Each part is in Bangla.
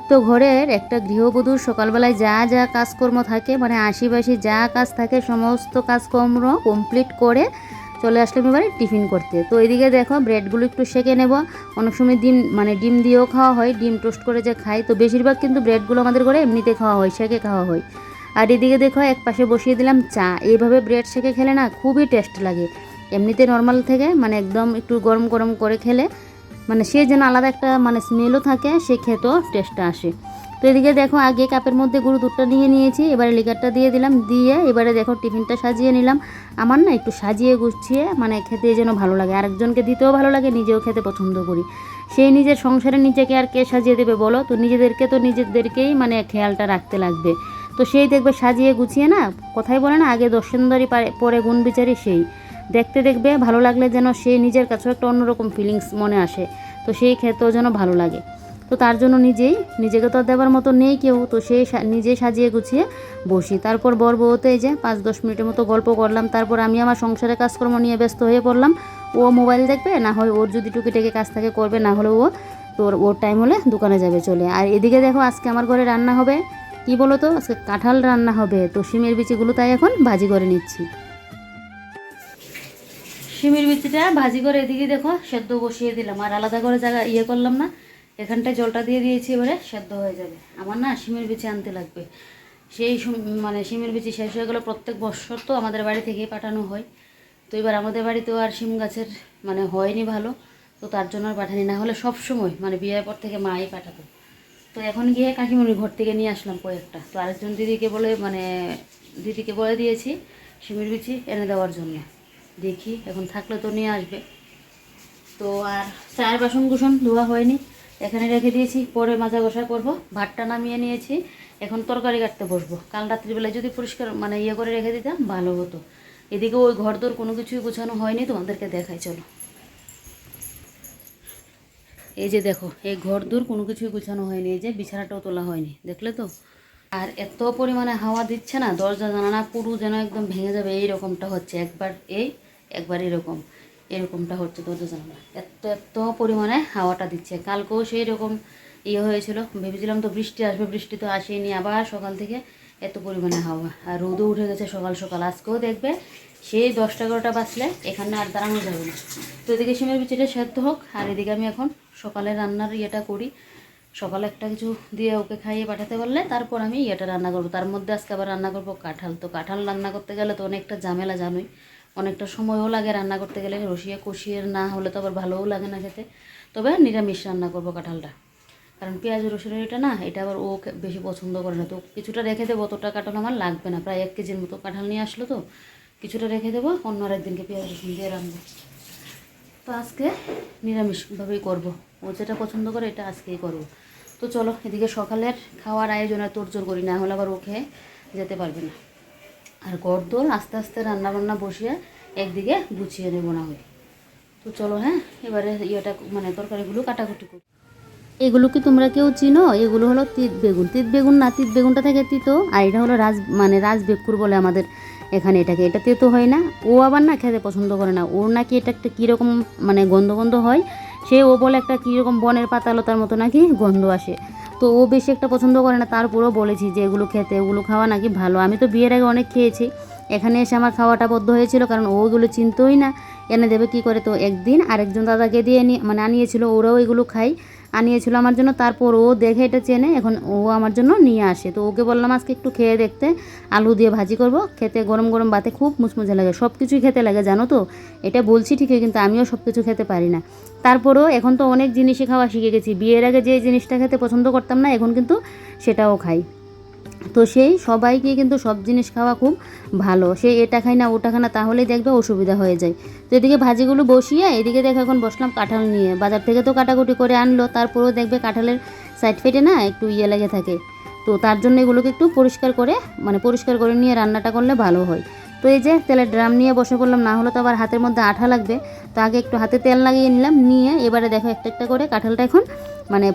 নিত্য ঘরের একটা গৃহবধূর সকালবেলায় যা যা কাজকর্ম থাকে মানে আশিপাশি যা কাজ থাকে সমস্ত কাজকর্ম কমপ্লিট করে চলে আসলাম এবারে টিফিন করতে। তো এদিকে দেখো ব্রেডগুলো একটু সেঁকে নেব। অনেক সময় ডিম দিয়েও খাওয়া হয়, ডিম টোস্ট করে যে খাই, তো বেশিরভাগ কিন্তু ব্রেডগুলো আমাদের ঘরে এমনিতে খাওয়া হয়, সেঁকে খাওয়া হয়। আর এদিকে দেখো এক পাশে বসিয়ে দিলাম চা। এইভাবে ব্রেড সেঁকে খেলে না খুবই টেস্ট লাগে, এমনিতে নর্মাল থেকে মানে একদম একটু গরম গরম করে খেলে মানে সে যেন আলাদা একটা মানে স্মেলও থাকে, সে খেতেও টেস্টটা আসে। তো এদিকে দেখো আগে কাপের মধ্যে গরু দুধটা নিয়ে নিয়েছি, এবারে লিকারটা দিয়ে দিলাম, দিয়ে এবারে দেখো টিফিনটা সাজিয়ে নিলাম। আমার না একটু সাজিয়ে গুছিয়ে মানে খেতে যেন ভালো লাগে, আরেকজনকে দিতেও ভালো লাগে, নিজেও খেতে পছন্দ করি। সেই নিজের সংসারে নিজেকে আর কে সাজিয়ে দেবে বলো, তো নিজেদেরকেই মানে খেয়ালটা রাখতে লাগবে। তো সেই দেখবে সাজিয়ে গুছিয়ে না, কথাই বলে না আগে দর্শনদারি পরে গুণ বিচারি, সেই দেখতে দেখবে ভালো লাগলে যেন সেই নিজের কাছেও একটা অন্যরকম ফিলিংস মনে আসে, তো সেই খেতেও যেন ভালো লাগে। তো তার জন্য নিজেকে তো দেওয়ার মতো নেই কেউ, তো সেই নিজেই সাজিয়ে গুছিয়ে বসি। তারপর বর বউতে এই যে 5-10 মিনিটের মতো গল্প করলাম, তারপর আমি আমার সংসারের কাজকর্ম নিয়ে ব্যস্ত হয়ে পড়লাম। ও মোবাইল দেখবে, না হয় ওর যদি টুকিটাকি কাজ থাকে করবে, না হলে ওর টাইম হলে দোকানে যাবে চলে। আর এদিকে দেখো আজকে আমার ঘরে রান্না হবে কি বলো তো, আজকে কাঁঠাল রান্না হবে। তো শিমের বিচিগুলো তাই এখন ভাজি করে নিচ্ছি। শিমের বিচিটা ভাজি করে এদিকে দেখো সেদ্ধ বসিয়ে দিলাম, আর আলাদা করে জায়গা করলাম না, এখানটায় জলটা দিয়ে দিয়েছি, এবারে সেদ্ধ হয়ে যাবে। আমার না শিমের বিচি আনতে লাগবে, সেই মানে শিমের বিচি শেষ হয়ে গেলো। প্রত্যেক বছর তো আমাদের বাড়ি থেকেই পাঠানো হয়, তো এবার আমাদের বাড়িতেও আর শিম গাছের মানে হয়নি ভালো, তো তার জন্য আর পাঠানি, না হলে সব সময় মানে বিয়ের পর থেকে মাই পাঠাতো। তো এখন গিয়ে কাকিমণির ঘর থেকে নিয়ে আসলাম কয়েকটা, তো আরেকজন দিদিকে বলে দিয়েছি শিমের বিচি এনে দেওয়ার জন্য। দেখি এখন থাকলে তো নিয়ে আসবে। তো আর চায়ের বাসন ধোয়া হয়নি, এখানে রেখে দিয়েছি, পরে মাজা ঘষা করবো। ভাতটা নামিয়ে নিয়েছি, এখন তরকারি কাটতে বসবো। কাল রাত্রিবেলায় যদি পরিষ্কার মানে করে রেখে দিতাম ভালো হতো। এদিকে ওই ঘরদোর কোনো কিছুই গোছানো হয়নি, তোমাদেরকে দেখাই চলো। এই যে দেখো এই ঘরদোর কোনো কিছুই গোছানো হয়নি, এই যে বিছানাটাও তোলা হয়নি, দেখলে তো। আর এত পরিমাণে হাওয়া দিচ্ছে না, দরজা জানালা পুরো যেন একদম ভেঙে যাবে এইরকমটা হচ্ছে, একবার এরকমটা হচ্ছে দরজা জানালা, এত পরিমাণে হাওয়াটা দিচ্ছে। কালকেও সেই রকম হয়েছিল, ভেবেছিলাম তো বৃষ্টি আসবে, বৃষ্টি তো আসেনি। আবার সকাল থেকে এত পরিমাণে হাওয়া, আর রোদও উঠে গেছে সকাল সকাল। আজকেও দেখবে সেই 10-11টা বাজলে এখানে আর দাঁড়ানো যাবে না। তো এদিকে শিমের বিচিটা সেদ্ধ হোক, আর এদিকে আমি এখন সকালে রান্নার করি। সকালে একটা কিছু দিয়ে ওকে খাইয়ে পাঠাতে পারলে তারপর আমি রান্না করবো। তার মধ্যে আজকে আবার রান্না করবো কাঁঠাল। তো কাঁঠাল রান্না করতে গেলে তো অনেকটা ঝামেলা জানোই, অনেকটা সময়ও লাগে রান্না করতে গেলে, রসিয়ে কষিয়ে না হলে তো আবার ভালোও লাগে না খেতে। তবে নিরামিষ রান্না করবো কাঁঠালটা, কারণ পেঁয়াজ রসুনের না এটা আবার ও বেশি পছন্দ করে না। তো কিছুটা রেখে দেবো, অতটা কাঁঠাল আমার লাগবে না, প্রায় 1 কেজির মতো কাঁঠাল নিয়ে আসলো, তো কিছুটা রেখে দেবো, অন্য আরেকদিনকে পেঁয়াজ রসুন দিয়ে রান্না। তো আজকে নিরামিষভাবেই করবো, ও যেটা পছন্দ করে এটা আজকেই করবো। তো চলো এদিকে সকালের খাওয়ার আয়োজনে তোড়জোড় করি, না হলে আবার ও খেয়ে যেতে পারবে না। আর গড়দোড় আস্তে আস্তে রান্নাবান্না বসিয়ে একদিকে গুছিয়ে নেবো না হয়। তো চলো হ্যাঁ, এবারে মানে তরকারিগুলো কাটাকুটি করি। এগুলো কি তোমরা কেউ চিনো? এগুলো হলো তিত বেগুনটা থেকে তিতো, আর এটা হলো রাজবেকুর বলে আমাদের এখানে এটাকে। এটা তেতো হয় না, ও আবার না খেতে পছন্দ করে না, ওর নাকি এটা একটা কীরকম মানে গন্ধ হয়, ও বলে একটা কীরকম বনের পাতালতার মতো নাকি গন্ধ আসে। তো ও বেশি একটা পছন্দ করে না, তারপরেও বলেছি যে এগুলো খাওয়া নাকি ভালো। আমি তো বিয়ের আগে অনেক খেয়েছি, এখানে এসে আমার খাওয়াটা বদ্ধ হয়েছিল, কারণ ওগুলো চিনতোই না, এনে দেবে কি করে। তো একদিন আরেকজন দাদাকে দিয়ে আনিয়েছিল, ওরাও এগুলো খাই, আনিয়েছিল আমার জন্য। তারপর ও দেখে এটা চেনে, এখন ও আমার জন্য নিয়ে আসে। তো ওকে বললাম আজকে একটু খেয়ে দেখতে, আলু দিয়ে ভাজি করব, খেতে গরম গরম ভাতে খুব মুচমুচে লাগে, সব কিছুই খেতে লাগে জানো তো। এটা বলছি ঠিকই, কিন্তু আমিও সব কিছু খেতে পারি না। তারপরেও এখন তো অনেক জিনিসই খাওয়া শিখে গেছি, বিয়ের আগে যে জিনিসটা খেতে পছন্দ করতাম না, এখন কিন্তু সেটাও খাই। তো সেই সবাইকে কিন্তু সব জিনিস খাওয়া খুব ভালো, এটা খাই না ওটা খাই না, তাহলেই দেখবে অসুবিধা হয়ে যায়। তো এদিকে ভাজিগুলো বসিয়ে এদিকে দেখো এখন বসলাম কাঁঠাল নিয়ে। বাজার থেকে তো কাটাকুটি করে আনলো, তারপরেও দেখবে কাঁঠালের সাইড ফেটে না একটু লেগে থাকে, তো তার জন্য এগুলোকে একটু পরিষ্কার করে নিয়ে রান্নাটা করলে ভালো হয়। তো এই যে তেলের ড্রাম নিয়ে বসে পড়লাম, না হলে তো আবার হাতের মধ্যে আঠা লাগবে। তো আগে একটু হাতে তেল লাগিয়ে নিলাম, নিয়ে এবারে দেখো একটা করে কাঁঠালটা এখন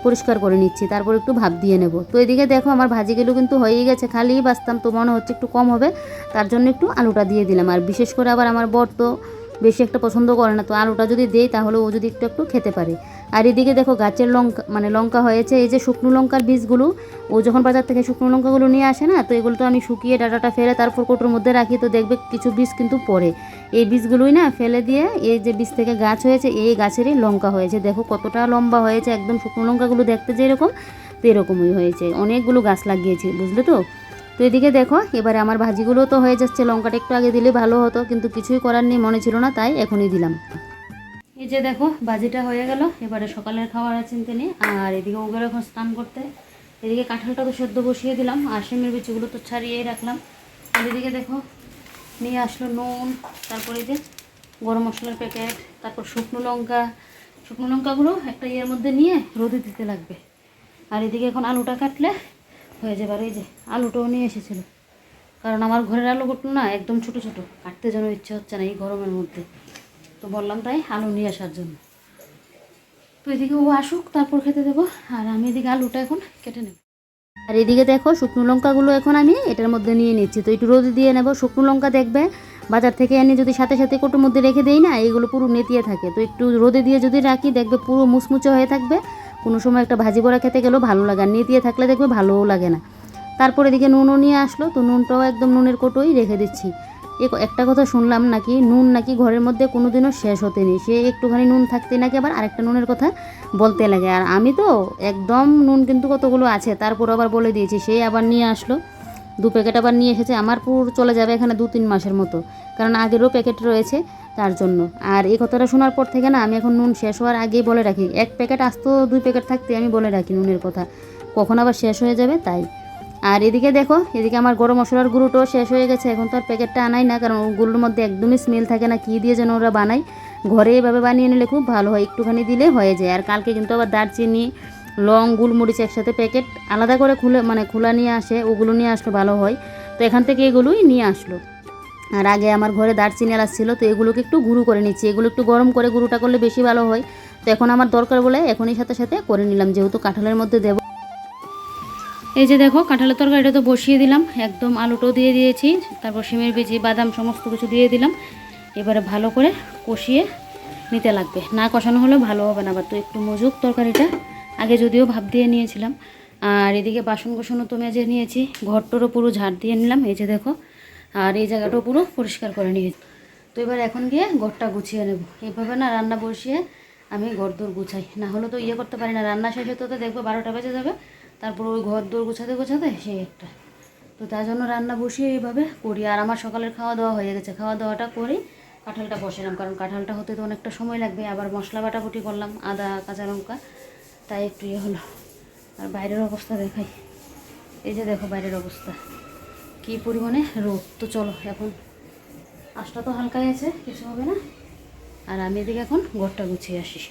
পরিষ্কার করে নিচ্ছি, তারপর একটু ভাপ দিয়ে নেব। তো এদিকে দেখো আমার ভাজিগুলো কিন্তু হয়েই গেছে, খালি বাঁচতাম, তো মনে হচ্ছে একটু কম হবে, তার জন্য একটু আলুটা দিয়ে দিলাম। আর বিশেষ করে আবার আমার বর তো বেশি একটা পছন্দ করে না, তো আলুটা যদি দেই তাহলে ও যদি একটু একটু খেতে পারে। আর এদিকে দেখো গাছের লঙ্কা মানে লঙ্কা হয়েছে, এই যে শুকনো লঙ্কার বীজগুলো ও যখন বাজার থেকে শুকনো লঙ্কাগুলো নিয়ে আসে না, তো এগুলো তো আমি শুকিয়ে ডাটাটা ফেলে তারপর কৌটোর মধ্যে রাখি, তো দেখবে কিছু বীজ কিন্তু পড়ে, এই বীজগুলোই না ফেলে দিয়ে এই যে বীজ থেকে গাছ হয়েছে, এই গাছেরই লঙ্কা হয়েছে। দেখো কতটা লম্বা হয়েছে, একদম শুকনো লঙ্কাগুলো দেখতে যেরকম তো এরকমই হয়েছে, অনেকগুলো গাছ লাগিয়েছি, বুঝলে তো। তো এদিকে দেখো এবারে আমার ভাজিগুলো তো হয়ে যাচ্ছে, লঙ্কাটা একটু আগে দিলে ভালো হতো, কিন্তু কিছুই করার নেই, মনে ছিল না, তাই এখনই দিলাম। এই যে দেখো ভাজিটা হয়ে গেল, এবারে সকালের খাবার চিনতে নেই। আর এদিকে ওগুলো এখন স্নান করতে, এদিকে কাঁঠালটা তো সেদ্ধ বসিয়ে দিলাম, আর শিমের বিচিগুলো তো ছাড়িয়েই রাখলাম। আর এদিকে দেখো নিয়ে আসলো নুন, তারপরে যে গরম মশলার প্যাকেট, তারপর শুকনো লঙ্কাগুলো একটা ইয়ের মধ্যে নিয়ে রোদে দিতে লাগবে। আর এদিকে এখন আলুটা কাটলে হয়ে যাবে। আর এই যে আলুটাও নিয়ে এসেছিলো, কারণ আমার ঘরের আলুগুলো না একদম ছোটো ছোটো, কাটতে যেন ইচ্ছে হচ্ছে না এই গরমের মধ্যে, তো বললাম তাই আলু নিয়ে আসার জন্য। তো এদিকে ও আসুক তারপর খেতে দেবো, আর আমি এদিকে আলুটা এখন কেটে নেব। আর এদিকে দেখো শুকনো লঙ্কাগুলো এখন আমি এটার মধ্যে নিয়ে নিচ্ছি, তো একটু রোদে দিয়ে নেব। শুকনো লঙ্কা দেখবে বাজার থেকে এনে যদি সাথে সাথে কোটোর মধ্যে রেখে দেই না, এইগুলো পুরো নেতিয়ে থাকে, তো একটু রোদে দিয়ে যদি রাখি দেখবে পুরো মুচমুচে হয়ে থাকবে, কোনো সময় একটা ভাজি বড়া খেতে গেলেও ভালো লাগে, আর নেতিয়ে থাকলে দেখবে ভালোও লাগে না। তারপর এদিকে নুনও নিয়ে আসলো, তো নুনটাও একদম নুনের কোটোই রেখে দিচ্ছি। একটা কথা শুনলাম নাকি নুন নাকি ঘরের মধ্যে কোনোদিনও শেষ হতে নেই, সে একটুখানি নুন থাকতে নাকি আবার আরেকটা নুনের কথা বলতে লাগে। আর আমি তো একদম নুন কিন্তু কতগুলো আছে, তারপর আবার বলে দিয়েছি, সে আবার নিয়ে আসলো 2 প্যাকেট আবার নিয়ে এসেছে, আমার পুরো চলে যাবে এখানে 2-3 মাসের মতো, কারণ আগেরও প্যাকেট রয়েছে তার জন্য। আর এই কথাটা শোনার পর থেকে না আমি এখন নুন শেষ হওয়ার আগেই বলে রাখি, 1 প্যাকেট আসতো 2 প্যাকেট থাকতে আমি বলে রাখি নুনের কথা, কখন আবার শেষ হয়ে যাবে তাই। আর এদিকে দেখো এদিকে আমার গরম মশলার গুঁড়োটাও শেষ হয়ে গেছে, এখন তো আর প্যাকেটটা আনাই না, কারণ ওগুলোর মধ্যে একদমই স্মেল থাকে না, কী দিয়ে যেন ওরা বানায়, ঘরে এইভাবে বানিয়ে নিলে খুব ভালো হয়, একটুখানি দিলে হয়ে যায়। আর কালকে কিন্তু আবার দারচিনি লং গোলমরিচ একসাথে প্যাকেট আলাদা করে খোলা নিয়ে আসে, ওগুলো নিয়ে আসলে ভালো হয়, তো এখান থেকে এগুলোই নিয়ে আসলো। আর আগে আমার ঘরে দারচিনি এলাচ ছিল, তো এগুলোকে একটু গুঁড়ো করে নিচ্ছি, এগুলো একটু গরম করে গুঁড়োটা করলে বেশি ভালো হয়, তো এখন আমার দরকার বলে এখনই সাথে সাথে করে নিলাম, যেহেতু কাঁঠালের মধ্যে দেবো। এই যে দেখো কাঁঠালের তরকারিটা তো বসিয়ে দিলাম, একদম আলুটাও দিয়ে দিয়েছি, তারপর শিমের বিচি বাদাম সমস্ত কিছু দিয়ে দিলাম। এবারে ভালো করে কষিয়ে নিতে লাগবে, না কষানো হলে ভালো হবে না, আবার তো একটু মজুক তরকারিটা, আগে যদিও ভাপ দিয়ে নিয়েছিলাম। আর এদিকে বাসন কোসনও তো মেজে নিয়েছি, ঘরটারও পুরো ঝাড় দিয়ে নিলাম, এই যে দেখো, আর এই জায়গাটাও পুরো পরিষ্কার করে নিয়েছি। তো এবার এখন গিয়ে ঘরটা গুছিয়ে নেব, এইভাবে না রান্না বসিয়ে আমি ঘর দোর গুছাই, না হলে তো ইয়ে করতে পারি না, রান্না শেষ হতে দেখবো 12টা বেজে যাবে, তারপর ওই ঘর দোর গোছাতে সেই একটা, তো তার জন্য রান্না বসিয়ে এইভাবে করি। আর আমার সকালের খাওয়া দাওয়া হয়ে গেছে, খাওয়া দাওয়াটা করি কাঁঠালটা বসালাম, কারণ কাঁঠালটা হতে তো অনেকটা সময় লাগবে, আবার মশলা বাটাবুটি করলাম আদা কাঁচা লঙ্কা, তাই একটু ইয়ে হলো। আর বাইরের অবস্থা দেখাই, এই যে দেখো বাইরের অবস্থা কী পরিমাণে রোদ। তো চলো এখন আঁশটা তো হালকাই আছে, কিছু হবে না, আর আমি এদিকে এখন ঘরটা গুছিয়ে আসি।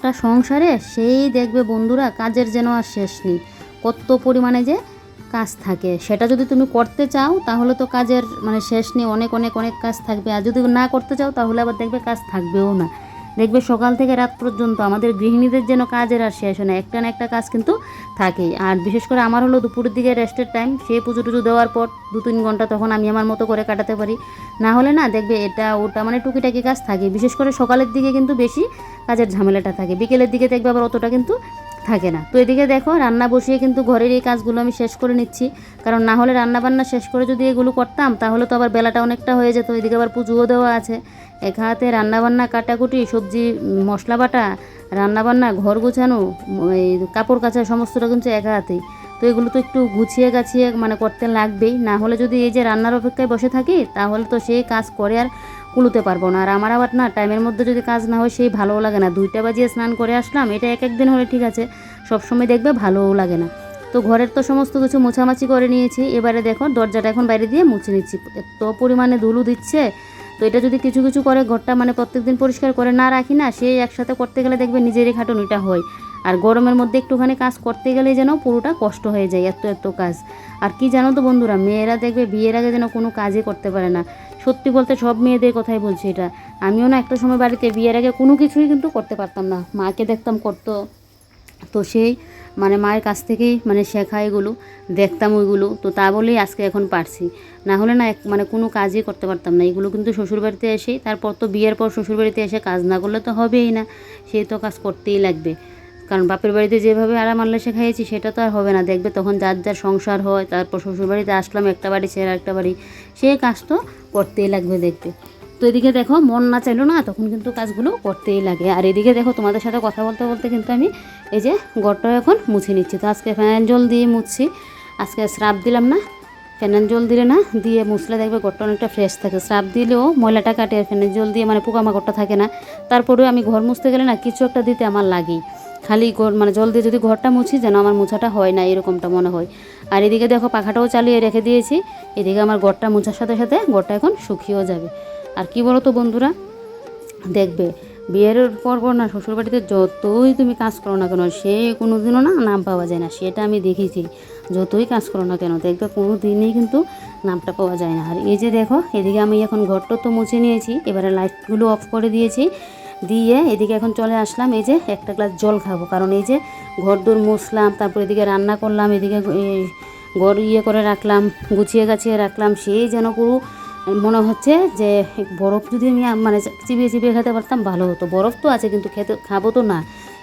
একটা সংসারে সেই দেখবে বন্ধুরা কাজের যেন আর শেষ নেই, কত পরিমাণে যে কাজ থাকে, সেটা যদি তুমি করতে চাও তাহলে তো কাজের শেষ নেই, অনেক অনেক অনেক কাজ থাকবে, আর যদি না করতে চাও তাহলে আবার দেখবে কাজ থাকবেও না। দেখবে সকাল থেকে রাত পর্যন্ত আমাদের গৃহিণীদের যেন কাজের আর শেষ হয় না, একটা না একটা কাজ কিন্তু থাকেই। আর বিশেষ করে আমার হলো দুপুরের দিকে রেস্টের টাইম, সেই পুজো টুজো দেওয়ার পর 2-3 ঘন্টা তখন আমি আমার মতো করে কাটাতে পারি, না হলে না দেখবে এটা ওটা টুকিটাকি কাজ থাকে। বিশেষ করে সকালের দিকে কিন্তু বেশি কাজের ঝামেলাটা থাকে, বিকেলের দিকে দেখবে আবার অতটা কিন্তু থাকে না। তো এদিকে দেখো রান্না বসিয়ে কিন্তু ঘরের এই কাজগুলো আমি শেষ করে নিচ্ছি, কারণ না হলে রান্না বান্না শেষ করে যদি এগুলো করতাম তাহলে তো আবার বেলাটা অনেকটা হয়ে যেত। এদিকে আবার পুজোও দেওয়া আছে, এক হাতে রান্নাবান্না কাটাকুটি সবজি মশলা বাটা রান্নাবান্না ঘর গোছানো এই কাপড় কাচা সমস্তটা কিন্তু এক হাতেই। তো এগুলো তো একটু গুছিয়ে গাছিয়ে মানে করতে লাগবেই, না হলে যদি এই যে রান্নার অপেক্ষায় বসে থাকি তাহলে তো সেই কাজ করে আর কুলোতে পারবো না। আর আমার আবার না টাইমের মধ্যে যদি কাজ না হয় সেই ভালোও লাগে না। 2টা বাজিয়ে স্নান করে আসলাম, এটা এক একদিন হলে ঠিক আছে, সবসময় দেখবে ভালোও লাগে না। তো ঘরের তো সমস্ত কিছু মোছামাছি করে নিয়েছি, এবারে দেখো দরজাটা এখন বাইরে দিয়ে মুছে নিচ্ছি। এত পরিমাণে ধুলো দিচ্ছে, তো এটা যদি কিছু কিছু করে ঘরটা মানে প্রত্যেকদিন পরিষ্কার করে না রাখি না, সেই একসাথে করতে গেলে দেখবে নিজেরই খাটুনিটা হয়। আর গরমের মধ্যে একটুখানি কাজ করতে গেলে যেন পুরোটা কষ্ট হয়ে যায়, এত এত কাজ। আর কি জানো তো বন্ধুরা, মেয়েরা দেখবে বিয়ের আগে যেন কোনো কাজই করতে পারে না। সত্যি বলতে সব মেয়েদের কথাই বলছি এটা। আমিও না একটা সময় বাড়িতে বিয়ের আগে কোনো কিছুই কিন্তু করতে পারতাম না, মাকে দেখতাম করতো, তো সেই মানে মায়ের কাছ থেকেই মানে শেখা এগুলো, দেখতাম ওইগুলো, তো তা বলেই আজকে এখন পারছি। না হলে না মানে কোনো কাজই করতে পারতাম না। এগুলো কিন্তু শ্বশুরবাড়িতে এসেই, তারপর তো বিয়ের পর শ্বশুরবাড়িতে এসে কাজ না করলে তো হবেই না, সেই তো কাজ করতেই লাগবে। কারণ বাপের বাড়িতে যেভাবে আরাম আল্লাহ শেখাইছি সেটা তো আর হবে না, দেখবে তখন যার যার সংসার হয়, তারপর শ্বশুরবাড়িতে আসলাম একটা বাড়ি ছেড়ে একটা বাড়ি, সেই কাজ তো করতেই লাগবে দেখবে। তো এদিকে দেখো মন না চাইলো না তখন কিন্তু কাজগুলো করতেই লাগে। আর এদিকে দেখো তোমাদের সাথে কথা বলতে বলতে কিন্তু আমি এই যে ঘরটা এখন মুছে নিচ্ছি। তো আজকে ফ্যান জল দিয়ে মুছছি, আজকে স্রাব দিলাম না, ফ্যানের জল দিলে না দিয়ে মুছলে দেখবে ঘরটা অনেকটা ফ্রেশ থাকে। স্রাব দিলেও ময়লাটা কাটে, আর ফ্যানের জল দিয়ে মানে পোকামাকড়টা থাকে না। তারপরেও আমি ঘর মুছতে গেলে না কিছু একটা দিতে আমার লাগেই, খালি ঘর মানে জল দিয়ে যদি ঘরটা মুছি যেন আমার মোছাটা হয় না, এরকমটা মনে হয়। আর এদিকে দেখো পাখাটাও চালিয়ে রেখে দিয়েছি, এদিকে আমার ঘরটা মোছার সাথে সাথে ঘরটা এখন শুকিয়েও যাবে। আর কি বলো তো বন্ধুরা, দেখবে বিয়ের পর না শ্বশুরবাড়িতে যতই তুমি কাজ করো না কেন সে কোনো দিনও না নাম পাওয়া যায় না, সেটা আমি দেখেছি। যতই কাজ করো না কেন দেখবে কোনো দিনই কিন্তু নামটা পাওয়া যায় না। আর এই যে দেখো এদিকে আমি এখন ঘরটা তো মুছে নিয়েছি, এবারে লাইটগুলো অফ করে দিয়েছি, দিয়ে এদিকে এখন চলে আসলাম এই যে একটা গ্লাস জল খাবো। কারণ এই যে ঘর দোর মুছলাম, তারপর এদিকে রান্না করলাম, এদিকে ঘর করে রাখলাম, গুছিয়ে গাছিয়ে রাখলাম, সেই যেন পুরো মনে হচ্ছে যে বরফ যদি আমি মানে চিবিয়ে চিবিয়ে খেতে পারতাম ভালো হতো। বরফ তো আছে কিন্তু খাবো তো না,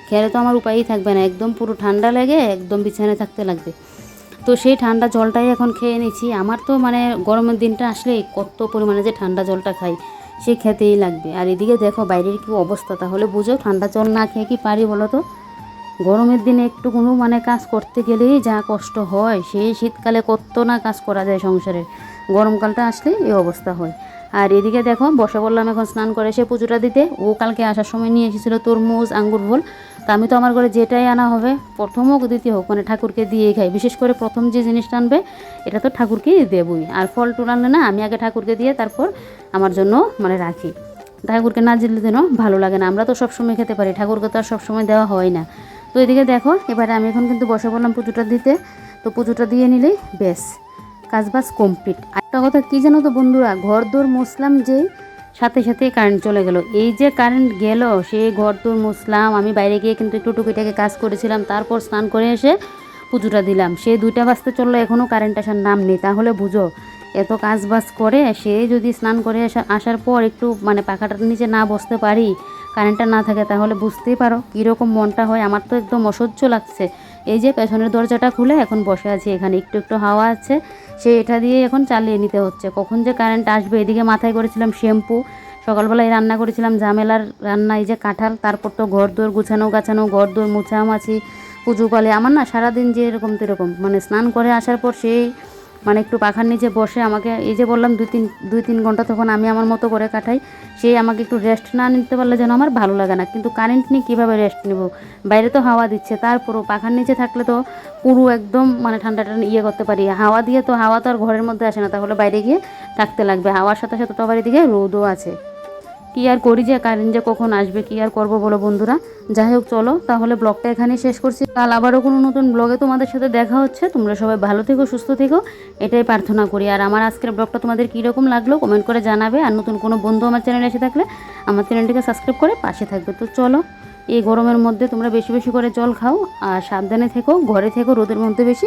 খেলে তো আমার উপায়ই থাকবে না, একদম পুরো ঠান্ডা লেগে একদম বিছানায় থাকতে লাগবে। তো সেই ঠান্ডা জলটাই এখন খেয়ে নিচ্ছি। আমার তো মানে গরমের দিনটা আসলে কত পরিমাণে যে ঠান্ডা জলটা খাই, সে খেতেই লাগবে। আর এদিকে দেখো বাইরের কি অবস্থা, তাহলে বুঝো ঠান্ডা জল না খেয়ে কি পারি বলো তো। গরমের দিনে একটু কোনো মানে কাজ করতে গেলেই যা কষ্ট হয়, সেই শীতকালে কত না কাজ করা যায় সংসারের, গরমকালটা আসলে এই অবস্থা হয়। আর এদিকে দেখো বসে বললাম এখন স্নান করে এসে পুজোটা দিতে। ও কালকে আসার সময় নিয়ে এসেছিলো তরমুজ আঙ্গুর ফল, তা আমি তো আমার ঘরে যেটাই আনা হবে প্রথম হোক দ্বিতীয় হোক মানে ঠাকুরকে দিয়েই খাই। বিশেষ করে প্রথম যে জিনিসটা আনবে এটা তো ঠাকুরকেই দেবই। আর ফল টুল আনলে না আমি আগে ঠাকুরকে দিয়ে তারপর আমার জন্য মানে রাখি, ঠাকুরকে না দিলে যেন ভালো লাগে না। আমরা তো সবসময় খেতে পারি, ঠাকুরকে তো আর সবসময় দেওয়া হয় না। তো এদিকে দেখো এবারে আমি এখন কিন্তু বসে বললাম পুজোটা দিতে। তো পুজোটা দিয়ে নিলেই বেশ কাজবাজ কমপ্লিট। একটা কথা কী জানো তো বন্ধুরা, ঘর দোর মুছলাম যেই সাথে সাথে কারেন্ট চলে গেল। এই যে কারেন্ট গেল সেই ঘর দোর মুছলাম, আমি বাইরে গিয়ে কিন্তু একটু টুকিটাকে কাজ করেছিলাম, তারপর স্নান করে এসে পুজোটা দিলাম। সে 2টা বাজতে চললো, এখনও কারেন্ট আসার নাম নেই। তাহলে বুঝো এত কাজ বাজ করে সে যদি স্নান করে আসার পর একটু মানে পাখাটার নিচে না বসতে পারি, কারেন্টটা না থাকে, তাহলে বুঝতেই পারো কীরকম মনটা হয়। আমার তো একদম অসহ্য লাগছে। এই যে পেছনের দরজাটা খুলে এখন বসে আছি এখানে, একটু একটু হাওয়া আছে, সে এটা দিয়ে এখন চালিয়ে নিতে হচ্ছে। কখন যে কারেন্ট আসবে এদিকে মাথায় করেছিলাম শ্যাম্পু, সকালবেলায় রান্না করেছিলাম ঝামেলার রান্না, এই যে কাঁঠাল, তারপর তো ঘর দোর গুছানো গাছানো, ঘর দোর মুছামাছি, পুজো পালে আমার না সারাদিন যে এরকম তেরকম। মানে স্নান করে আসার পর সেই মানে একটু পাখার নিচে বসে আমাকে এই যে বললাম 2-3 ঘন্টা তখন আমি আমার মতো করে কাটাই। সেই আমাকে একটু রেস্ট না নিতে পারলে যেন আমার ভালো লাগে না। কিন্তু কারেন্ট নিয়ে কীভাবে রেস্ট নেব, বাইরে তো হাওয়া দিচ্ছে, তারপরও পাখার নিচে থাকলে তো পুরো একদম মানে ঠান্ডাটা করতে পারি। হাওয়া দিয়ে তো হাওয়া তো আর ঘরের মধ্যে আসে না, তাহলে বাইরে গিয়ে থাকতে লাগবে। হাওয়ার সাথে সাথে তো আবার এদিকে রোদও আছে। কী আর করি, যে কারেন্ট যে কখন আসবে কী আর করবো বলো বন্ধুরা। যাই হোক চলো তাহলে ব্লগটা এখানে শেষ করছি, কাল আবারও কোনো নতুন ব্লগে তোমাদের সাথে দেখা হচ্ছে। তোমরা সবাই ভালো থেকো সুস্থ থেকো এটাই প্রার্থনা করি। আর আমার আজকের ব্লগটা তোমাদের কীরকম লাগলো কমেন্ট করে জানাবে। আর নতুন কোনো বন্ধু আমার চ্যানেলে এসে থাকলে আমার চ্যানেলটিকে সাবস্ক্রাইব করে পাশে থাকবে। তো চলো এই গরমের মধ্যে তোমরা বেশি বেশি করে জল খাও আর সাবধানে থেকো, ঘরে থেকো, রোদের মধ্যে বেশি